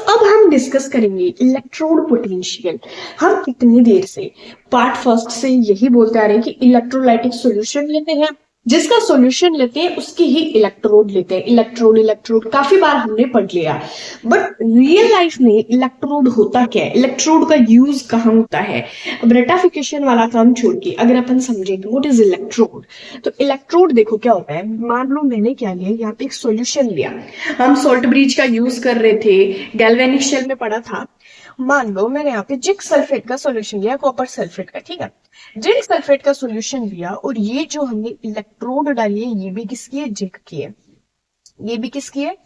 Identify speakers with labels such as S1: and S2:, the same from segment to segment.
S1: अब हम डिस्कस करेंगे इलेक्ट्रोड पोटेंशियल। हम इतनी देर से पार्ट फर्स्ट से यही बोलते आ रहे हैं कि इलेक्ट्रोलाइटिक सॉल्यूशन लेते हैं, जिसका सॉल्यूशन लेते हैं उसकी ही इलेक्ट्रोड लेते हैं। इलेक्ट्रोड इलेक्ट्रोड काफी बार हमने पढ़ लिया, बट रियल लाइफ में इलेक्ट्रोड होता क्या है, इलेक्ट्रोड का यूज कहाँ होता है। अब रेटाफिकेशन वाला काम छोड़ के अगर अपन समझेंगे व्हाट इज इलेक्ट्रोड, तो इलेक्ट्रोड देखो क्या होता है। मान लो मैंने क्या लिया, यहाँ पे एक सॉल्यूशन लिया, हम सॉल्ट ब्रिज का यूज कर रहे थे, गैल्वेनिक शेल में पढ़ा था। मान लो मैंने यहाँ पे जिंक सल्फेट का सॉल्यूशन लिया, कॉपर सल्फेट का, ठीक है। जिंक सल्फेट का सॉल्यूशन लिया और ये जो हमने इलेक्ट्रोड डाली है ये भी किसकी है, जिंक की है। ये भी किसकी है,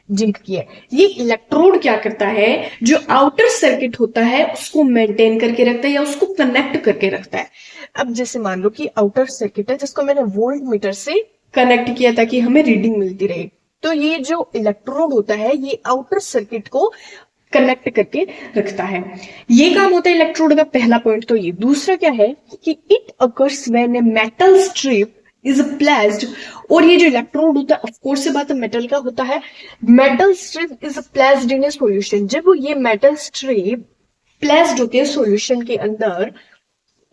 S1: जिंक की है। ये इलेक्ट्रोड क्या करता है, जो आउटर सर्किट होता है उसको मेंटेन करके रखता है या उसको कनेक्ट करके रखता है। अब जैसे मान लो कि आउटर सर्किट है जिसको मैंने वोल्ट मीटर से कनेक्ट किया ताकि हमें रीडिंग मिलती रहे, तो ये जो इलेक्ट्रोड होता है ये आउटर सर्किट को कनेक्ट करके रखता है। ये काम होता है इलेक्ट्रोड का, पहला पॉइंट तो ये। दूसरा क्या है कि it occurs when a metal strip is placed, और ये जो इलेक्ट्रोड होता है ऑफकोर्स से बात मेटल का होता है, metal strip is placed in A solution. जब ये मेटल स्ट्रिप प्लेस्ड होती है सॉल्यूशन के अंदर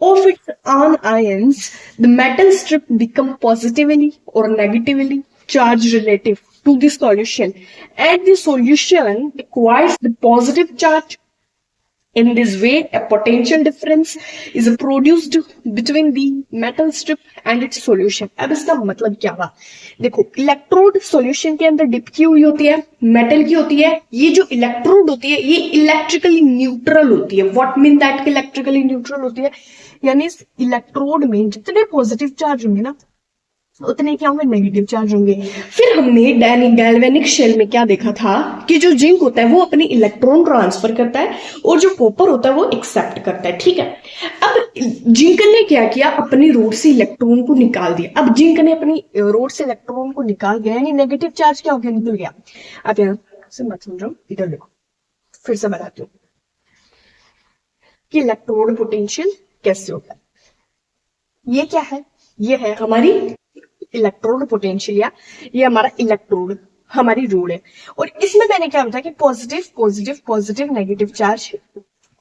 S1: of its own ions, the metal strip become positively or negatively charged relative to the solution, and the solution acquires the positive charge. In this way, a potential difference is produced between the metal strip and its solution. अब इसका मतलब क्या हुआ, देखो electrode solution के अंदर dip की हुई होती है, मेटल की होती है। ये जो इलेक्ट्रोड होती है ये इलेक्ट्रिकली न्यूट्रल होती है। व्हाट मीन दैट कि इलेक्ट्रिकली न्यूट्रल होती है, यानी इस इलेक्ट्रोड में जितने पॉजिटिव चार्ज होंगे ना उतने क्या होंगे, नेगेटिव चार्ज होंगे। फिर हमने गैल्वेनिक शेल में क्या देखा था कि जो जिंक होता है वो अपनी इलेक्ट्रॉन ट्रांसफर करता है और जो कॉपर होता है वो एक्सेप्ट करता है, ठीक है। अब जिंक ने क्या किया, अपनी रोड से इलेक्ट्रॉन को निकाल दिया। अब जिंक ने अपनी रोड से इलेक्ट्रॉन को निकाल दिया, यानी नेगेटिव चार्ज क्या हो गया, निकल गया। आप यहाँ से मत समझो, इधर देखो, फिर से बताती हूँ कि इलेक्ट्रोड पोटेंशियल कैसे होता है। ये क्या है, ये है हमारी इलेक्ट्रोड पोटेंशियल, या ये हमारा इलेक्ट्रोड हमारी रोड है। और इसमें मैंने क्या बताया कि positive positive positive negative charge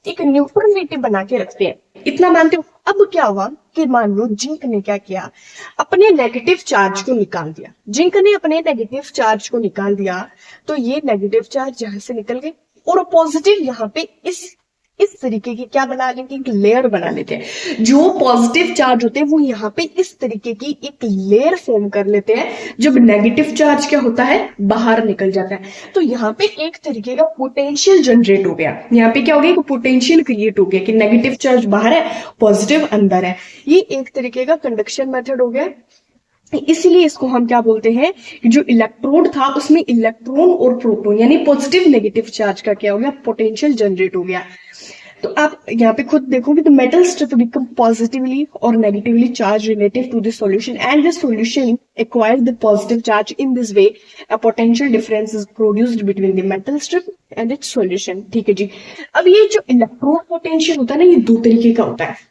S1: एक न्यूट्रलिटी बना के रखते हैं, इतना मानते हो। अब क्या हुआ कि मान लो जिंक ने क्या किया, अपने नेगेटिव चार्ज को निकाल दिया। जिंक ने अपने नेगेटिव चार्ज को निकाल दिया तो ये नेगेटिव चार्ज यहां से निकल गए और पॉजिटिव यहाँ पे इस तरीके की क्या बना लेंगे, एक लेयर बना लेते हैं। जो पॉजिटिव चार्ज होते हैं वो यहाँ पे इस तरीके की एक लेयर फॉर्म कर लेते हैं। जब नेगेटिव चार्ज क्या होता है, बाहर निकल जाता है, तो यहाँ पे एक तरीके का पोटेंशियल जनरेट हो गया। यहाँ पे क्या हो गया, पोटेंशियल क्रिएट हो गया कि नेगेटिव चार्ज बाहर है, पॉजिटिव अंदर है। ये एक तरीके का कंडक्शन मेथड हो गया। इसलिए इसको हम क्या बोलते हैं, जो इलेक्ट्रोड था उसमें इलेक्ट्रॉन और प्रोटॉन यानी पॉजिटिव नेगेटिव चार्ज का क्या हो गया, पोटेंशियल जनरेट हो गया। तो आप यहाँ पे खुद देखोगे तो मेटल स्ट्रिप बिकम पॉजिटिवली और negatively charge relative to the solution and the solution acquire the positive charge. In this way a potential difference is produced between the metal strip and its solution, ठीक है जी। अब ये जो electrode potential होता है ना, ये दो तरीके का होता है।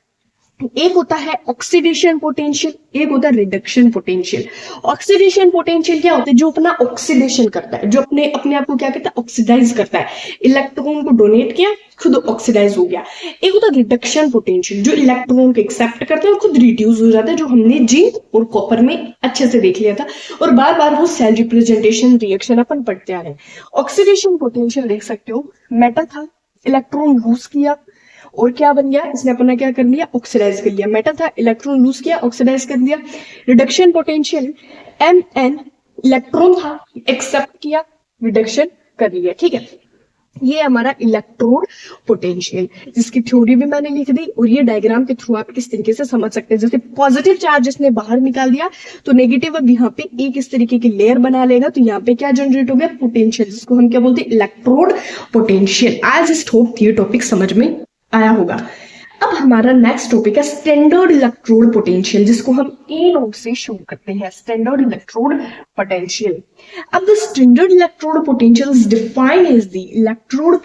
S1: एक होता है ऑक्सीडेशन पोटेंशियल, एक होता है रिडक्शन पोटेंशियल। ऑक्सीडेशन पोटेंशियल क्या होता है, जो अपना ऑक्सीडेशन करता है, जो अपने आप को क्या कहता है, ऑक्सीडाइज करता है। इलेक्ट्रॉन को डोनेट किया, खुद ऑक्सीडाइज हो गया। एक होता है रिडक्शन पोटेंशियल, जो इलेक्ट्रॉन को एक्सेप्ट करता है और खुद रिड्यूस हो जाता है, जो हमने जिंक और कॉपर में अच्छे से देख लिया था और बार बार वो सेल रिप्रेजेंटेशन रिएक्शन अपन पढ़ते आ रहे हैं। ऑक्सीडेशन पोटेंशियल देख सकते हो, मेटल था, इलेक्ट्रॉन लूज किया और क्या बन गया, इसने अपना क्या कर लिया, ऑक्सीडाइज कर लिया। मेटल था, इलेक्ट्रॉन लूज किया, ऑक्सीडाइज कर दिया। रिडक्शन पोटेंशियल Mn, इलेक्ट्रॉन था, एक्सेप्ट किया, रिडक्शन कर लिया, ठीक है। ये हमारा इलेक्ट्रोड पोटेंशियल, जिसकी थ्योरी भी मैंने लिख दी और ये डायग्राम के थ्रू आप किस तरीके से समझ सकते हैं। जैसे पॉजिटिव चार्ज इसने बाहर निकाल दिया तो नेगेटिव अब यहाँ पे एक इस तरीके की लेयर बना लेगा, तो यहाँ पे क्या जनरेट हो गया, पोटेंशियल, जिसको हम क्या बोलते हैं, इलेक्ट्रोड पोटेंशियल। आज इस होप ये टॉपिक समझ में आया होगा। अब हमारा नेक्स्ट टॉपिक है स्टैंडर्ड इलेक्ट्रोड पोटेंशियल, जिसको हम ए नोट से शुरू करते हैं, स्टैंडर्ड इलेक्ट्रोड पोटेंशियल। अब the standard electrode potential is defined as the electrode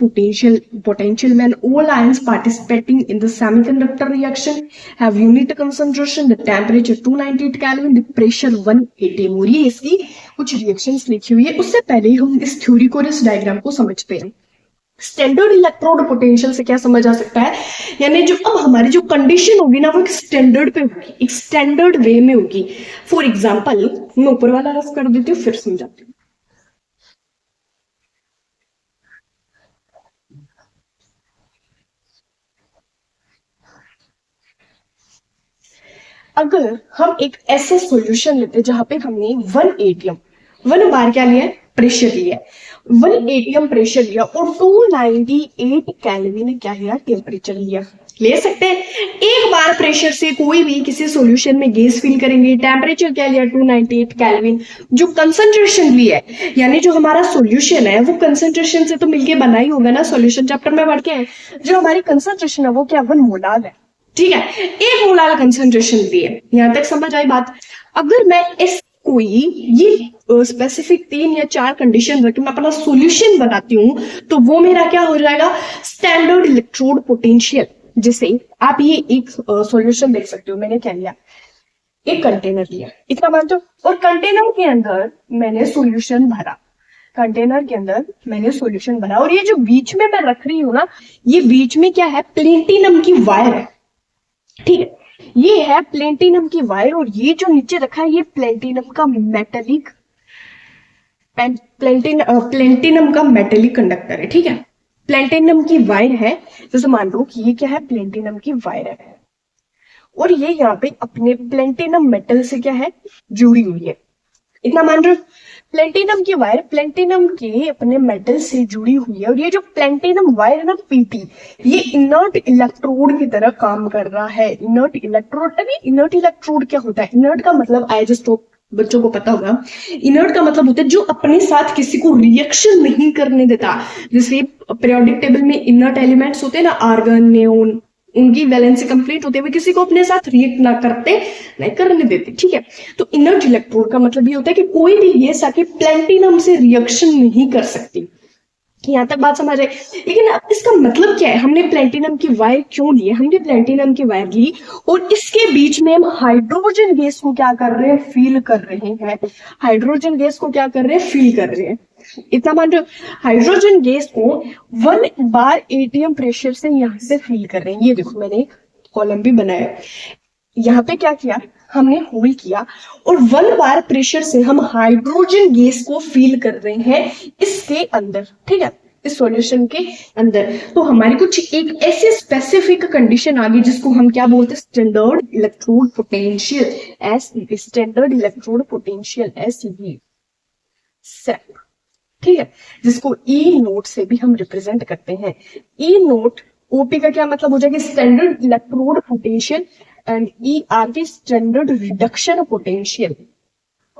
S1: potential when all ions participating in the semiconductor reaction have unit concentration, the temperature 298 Kelvin, the pressure 1 atm। और ये इसकी कुछ reactions लिखी हुई है। उससे पहले हम इस थ्योरी को और इस डायग्राम को समझते हैं। स्टैंडर्ड इलेक्ट्रोड पोटेंशियल से क्या समझ आ सकता है, यानी जो अब हमारी जो कंडीशन होगी ना वो एक स्टैंडर्ड पे होगी, एक स्टैंडर्ड वे में होगी। फॉर एग्जाम्पल मैं ऊपर वाला रफ कर देती हूँ फिर समझाती हूँ। अगर हम एक ऐसे सॉल्यूशन लेते जहां पे हमने 1 atm 1 बार क्या लिया है, प्रेशर लिया है, 1 atm प्रेशर लिया और 298 केल्विन क्या लिया, टेम्परेचर लिया। ले सकते हैं एक बार प्रेशर से कोई भी किसी सॉल्यूशन में गैस फिल करेंगे, टेम्परेचर क्या लिया 298 केल्विन, जो कंसंट्रेशन भी है यानी जो हमारा सॉल्यूशन है वो कंसंट्रेशन से तो मिलके बना ही होगा ना, सॉल्यूशन चैप्टर में पढ़ के हैं। जो हमारी कंसंट्रेशन है वो क्या 1 मोलार है, ठीक है, 1 मोलार कंसंट्रेशन भी है। यहां तक समझ आई बात। अगर मैं इस कोई ये स्पेसिफिक 3 या 4 कंडीशन रख के मैं अपना सॉल्यूशन बनाती हूँ तो वो मेरा क्या हो जाएगा, स्टैंडर्ड इलेक्ट्रोड पोटेंशियल। जैसे आप ये एक सॉल्यूशन देख सकते हो, मैंने क्या लिया, एक कंटेनर लिया, इतना मानते हो, और कंटेनर के अंदर मैंने सॉल्यूशन भरा, कंटेनर के अंदर मैंने सॉल्यूशन भरा, और ये जो बीच में मैं रख रही हूँ ना, ये बीच में क्या है, प्लेटिनम की वायर है, ठीक है, ये है प्लेटिनम की वायर, और ये जो नीचे रखा है ये प्लेटिनम का मेटेलिक प्लेटिनम का मेटेलिक कंडक्टर है, ठीक है, प्लेटिनम की वायर है। जैसे मान लो कि ये क्या है, प्लेटिनम की वायर है, और ये यहाँ पे अपने प्लेटिनम मेटल से क्या है, जुड़ी हुई है, इतना मान रहे हो। प्लेटिनम की वायर प्लेटिनम के अपने मेटल से जुड़ी हुई है, और ये जो प्लेटिनम वायर है ना पीटी, ये इनर्ट इलेक्ट्रोड की तरह काम कर रहा है। इनर्ट इलेक्ट्रोड, अभी इनर्ट इलेक्ट्रोड क्या होता है, इनर्ट का मतलब आई जस्ट होप बच्चों को पता होगा, इनर्ट का मतलब होता है जो अपने साथ किसी को रिएक्शन नहीं करने देता। जैसे पीरियोडिक टेबल में इनर्ट एलिमेंट्स होते हैं ना, आर्गन, नियोन, उनकी वैलेंसी कंप्लीट होते हुए किसी को अपने साथ रिएक्ट ना करते, नहीं करने देते, ठीक है। तो इनर्ट इलेक्ट्रोड का मतलब ये होता है कि कोई भी गैस आके प्लेटिनम से रिएक्शन नहीं कर सकती। यहां तक बात समझ आए। लेकिन अब इसका मतलब क्या है, हमने प्लेटिनम की वायर क्यों ली, हमने प्लेटिनम की वायर ली और इसके बीच में हम हाइड्रोजन गैस को क्या कर रहे हैं, फील कर रहे हैं। हाइड्रोजन गैस को क्या कर रहे हैं, फील कर रहे हैं, इतना मान रहे हो। हाइड्रोजन गैस को 1 बार एटीएम प्रेशर से यहां से फील कर रहे हैं। ये देखो मैंने एक कॉलम भी बनाया, यहाँ पे क्या किया, हमने होल किया और 1 बार प्रेशर से हम हाइड्रोजन गैस को फील कर रहे हैं इसके अंदर, ठीक है, इस सॉल्यूशन के अंदर। तो हमारी कुछ एक ऐसी स्पेसिफिक कंडीशन आ गई जिसको हम क्या बोलते हैं, standard electrode potential, standard electrode potential SE, ठीक है, जिसको ई नोट से भी हम रिप्रेजेंट करते हैं। ई नोट ओपी का क्या मतलब हो जाएगा, standard electrode potential, and ERP standard reduction potential.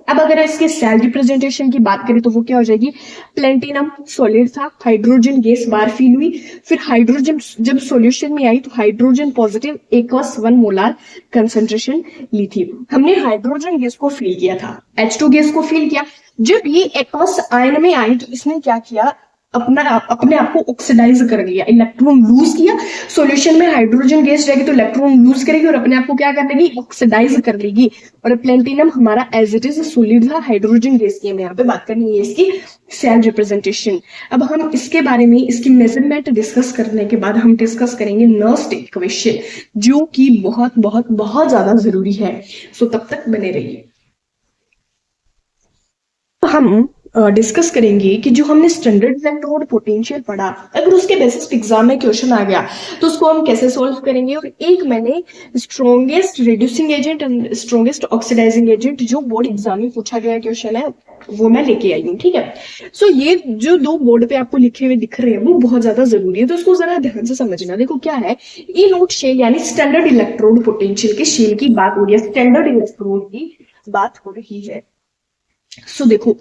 S1: अब अगर इसके सेल रिप्रेजेंटेशन की बात करें तो वो क्या हो जाएगी, प्लेटिनम सॉलिड था, हाइड्रोजन गैस बार फील हुई, फिर हाइड्रोजन जब सॉल्यूशन में आई तो हाइड्रोजन पॉजिटिव एकवस 1 मोलार कंसंट्रेशन ली थी। हमने हाइड्रोजन गैस को फील किया था, H2 गैस को फील किया। जब ये एक्वस आयन में आई तो इसने क्या किया, अपने आप को ऑक्सीडाइज कर लिया, इलेक्ट्रॉन लूज किया। सॉल्यूशन में हाइड्रोजन गैस रहेगी तो इलेक्ट्रॉन लूज करेगी और अपने आप को क्या कर लेगी, ऑक्सीडाइज कर लेगी। और प्लेटिनम हमारा एज इट इज सॉलिड था, हाइड्रोजन गैस की हमें यहाँ पे बात करनी है, इसकी सेल रिप्रेजेंटेशन। अब हम इसके बारे में इसकी मेजरमेंट डिस्कस करने के बाद हम डिस्कस करेंगे नर्स्ट इक्वेशन, जो कि बहुत बहुत बहुत ज्यादा जरूरी है। सो तब तक बने रहिए। हम डिस्कस करेंगे कि जो हमने स्टैंडर्ड इलेक्ट्रोड पोटेंशियल पढ़ा, अगर उसके बेसिस पे एग्जाम में क्वेश्चन आ गया तो उसको हम कैसे सोल्व करेंगे। और एक मैंने strongest reducing agent and strongest oxidising agent जो बोर्ड एग्जाम में पूछा गया क्वेश्चन है वो मैं लेके आई हूँ, ठीक है। सो ये जो 2 बोर्ड पे आपको लिखे हुए दिख रहे हैं वो बहुत ज्यादा जरूरी है, तो उसको जरा ध्यान से समझना। देखो क्या है, ई नोट शेल यानी स्टैंडर्ड इलेक्ट्रोड पोटेंशियल के शेल की बात हो रही है, स्टैंडर्ड इलेक्ट्रोड की बात हो रही है। सो देखो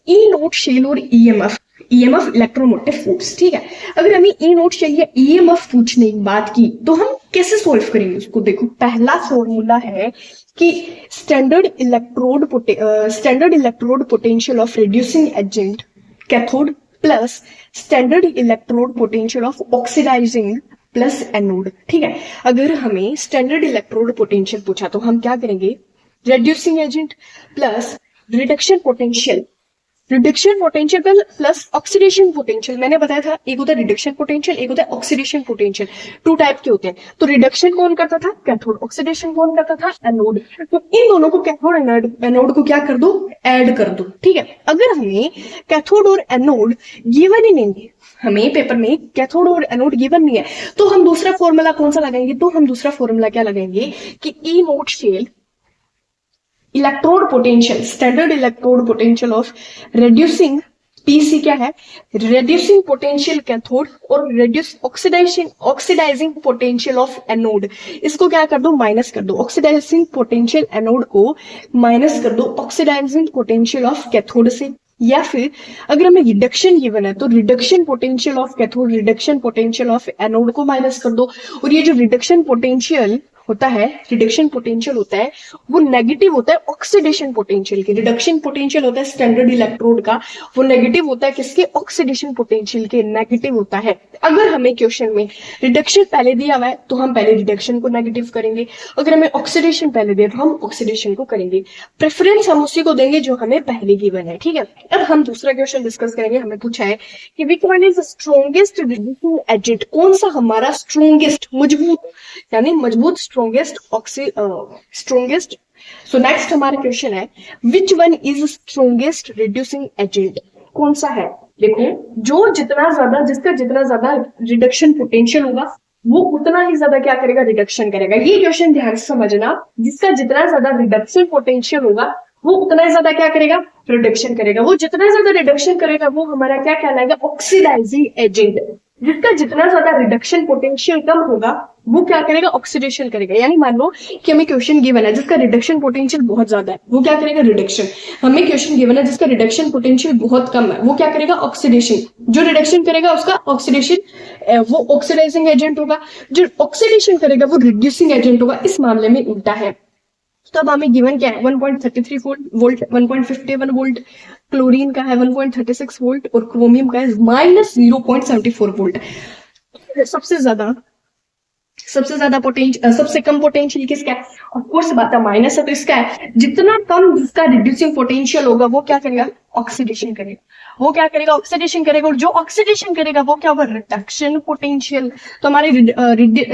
S1: ई नोट शेल और ईएमएफ इलेक्ट्रोमोटिव फोर्स, ठीक है। अगर हमें ई नोट शेल या ईएमएफ पूछने की बात की तो हम कैसे सॉल्व करेंगे उसको। देखो पहला फॉर्मूला है कि standard electrode potential of reducing agent cathode plus standard electrode potential of oxidising plus anode, ठीक है। अगर हमें स्टैंडर्ड इलेक्ट्रोड पोटेंशियल पूछा तो हम क्या करेंगे, reducing agent plus reduction potential reduction potential plus oxidation potential, मैंने बताया था एक होता है रिडक्शन पोटेंशियल, एक होता है ऑक्सीडेशन पोटेंशियल, टू टाइप के होते हैं। तो रिडक्शन कौन करता था? कैथोड। ऑक्सीडेशन कौन करता था? एनोड। तो इन दोनों को कैथोड एनोड को क्या कर दो? ऐड कर दो, ठीक है। अगर हमें कैथोड और एनोड गिवन ही नहीं है, हमें पेपर में कैथोड और एनोड गिवन नहीं है, तो हम दूसरा फॉर्मूला कौन सा लगाएंगे? तो हम दूसरा फॉर्मूला क्या लगाएंगे कि E naught cell electrode potential, standard electrode potential of reducing, पीसी क्या है? रेड्यूसिंग पोटेंशियल कैथोड और reduce oxidising potential of anode. इसको क्या कर दो? माइनस कर दो। ऑक्सीडाइजिंग पोटेंशियल एनोड को माइनस कर दो ऑक्सीडाइजिंग पोटेंशियल ऑफ कैथोड से। या फिर अगर हमें रिडक्शन गिवन है तो reduction potential of cathode, reduction potential of anode को माइनस कर दो। और ये जो रिडक्शन पोटेंशियल होता है, रिडक्शन पोटेंशियल होता है, वो नेगेटिव होता है ऑक्सीडेशन पोटेंशियल के। रिडक्शन पोटेंशियल होता है स्टैंडर्ड इलेक्ट्रोड का, वो नेगेटिव होता है किसके? ऑक्सीडेशन पोटेंशियल के, नेगेटिव होता है। अगर हमें क्वेश्चन में रिडक्शन पहले दिया हुआ है तो हम पहले रिडक्शन को नेगेटिव करेंगे, अगर हमें ऑक्सीडेशन पहले दिया तो हम ऑक्सीडेशन को करेंगे। प्रेफरेंस हम उसी को देंगे जो हमें पहले गिवन है, ठीक है। अब हम दूसरा क्वेश्चन डिस्कस करेंगे। हमें पूछा है कि which one is strongest reducing agent, कौन सा हमारा स्ट्रॉन्गेस्ट, मजबूत यानी मजबूत स्ट्रॉन्गेस्ट। सो नेक्स्ट हमारा क्वेश्चन है विच one is strongest reducing agent, कौन सा है? देखो, जो जितना ज्यादा, जिसका जितना ज्यादा रिडक्शन पोटेंशियल होगा वो उतना ही ज्यादा क्या करेगा? रिडक्शन करेगा। ये क्वेश्चन ध्यान से समझना, जिसका जितना ज्यादा रिडक्शन पोटेंशियल होगा वो उतना ही ज्यादा क्या करेगा? रिडक्शन करेगा। वो जितना ज्यादा रिडक्शन करेगा वो हमारा क्या कहलाएगा? Oxidising agent. जिसका जितना ज्यादा रिडक्शन पोटेंशियल कम होगा वो क्या करेगा? ऑक्सीडेशन करेगा। यानी मान लो कि हमें क्वेश्चन गिवन है जिसका रिडक्शन पोटेंशियल बहुत ज्यादा है, वो क्या करेगा? रिडक्शन। हमें क्वेश्चन गिवन है जिसका रिडक्शन पोटेंशियल बहुत कम है, वो क्या करेगा? ऑक्सीडेशन। जो रिडक्शन करेगा उसका ऑक्सीडेशन, वो ऑक्सीडाइजिंग एजेंट होगा। जो ऑक्सीडेशन करेगा वो रिड्यूसिंग एजेंट होगा। इस मामले में उल्टा है। तो अब हमें गिवन क्या है? 1.33 वोल्ट, 1.51 वोल्ट, क्लोरीन का है 1.36 वोल्ट और क्रोमियम का है -0.74 वोल्ट। सबसे ज्यादा पोटेंशियल, सबसे कम पोटेंशियल किसका है? ऑफ कोर्स बात है माइनस है तो इसका है। जितना कम जिसका रिड्यूसिंग पोटेंशियल होगा वो क्या करेगा? ऑक्सीडेशन करेगा। वो क्या करेगा? ऑक्सीडेशन करेगा। और जो ऑक्सीडेशन करेगा वो क्या होगा? Reduction potential. तो हमारे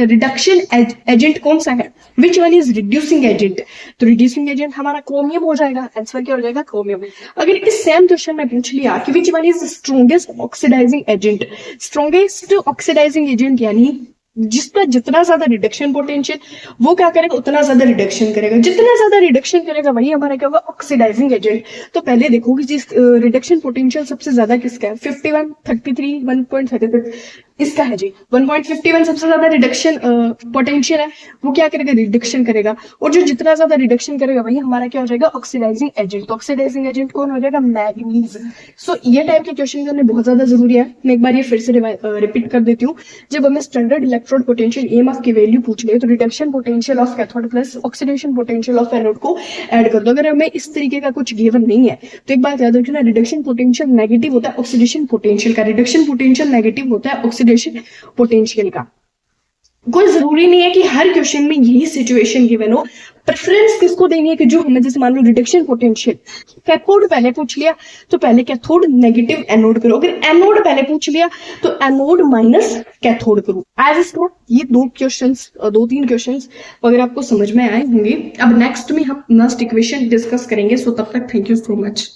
S1: रिडक्शन एजेंट कौन सा है? विच वन इज रिड्यूसिंग एजेंट? तो रिड्यूसिंग एजेंट हमारा क्रोमियम हो जाएगा। आंसर क्या हो जाएगा? क्रोमियम। अगर इस सेम क्वेश्चन में पूछ लिया कि which one is strongest oxidising agent, strongest oxidising agent यानी जिसका जितना ज्यादा रिडक्शन पोटेंशियल वो क्या करेगा? उतना ज्यादा रिडक्शन करेगा। जितना ज्यादा रिडक्शन करेगा वही हमारा क्या होगा? Oxidising agent. तो पहले देखो कि जिस रिडक्शन पोटेंशियल सबसे ज्यादा किसका है? 51, 33, 1.36 इसका है जी। 1.51 सबसे ज्यादा रिडक्शन पोटेंशियल है, वो क्या करेगा? रिडक्शन करेगा। और जो जितना ज्यादा रिडक्शन करेगा वही हमारा क्या हो जाएगा? Oxidising agent. तो ऑक्सीडाइजिंग एजेंट कौन हो जाएगा? मैग्नीज। सो ये टाइप के क्वेश्चन करने बहुत ज्यादा जरूरी है। मैं एक बार ये फिर से रिपीट कर देती हूँ। जब हमें स्टैंडर्ड इलेक्ट्रोड पोटेंशियल EMF की वैल्यू पूछ ले तो reduction potential of cathode plus oxidation potential of anode को ऐड कर दो। अगर हमें इस तरीके का कुछ गिवन नहीं है तो एक बात याद रखना, रिडक्शन पोटेंशियल नेगेटिव होता है ऑक्सीडेशन पोटेंशियल का, रिडक्शन पोटेंशियल नेगेटिव होता है ऑक्सीडेशन पोटेंशियल का। कोई जरूरी नहीं है कि हर क्वेश्चन में यही सिचुएशन गिवन हो। प्रेफरेंस किसको देनी है कि जो हमें, जैसे मान लो रिडक्शन पोटेंशियल कैथोड पहले पूछ लिया तो पहले कैथोड नेगेटिव एनोड करो। अगर एनोड पहले पूछ लिया तो एनोड माइनस कैथोड करो। एज इसको ये दो तीन क्वेश्चंस अगर आपको समझ में आए होंगे। अब नेक्स्ट में हम नेक्स्ट इक्वेशन डिस्कस करेंगे। सो तब तक थैंक यू सो मच।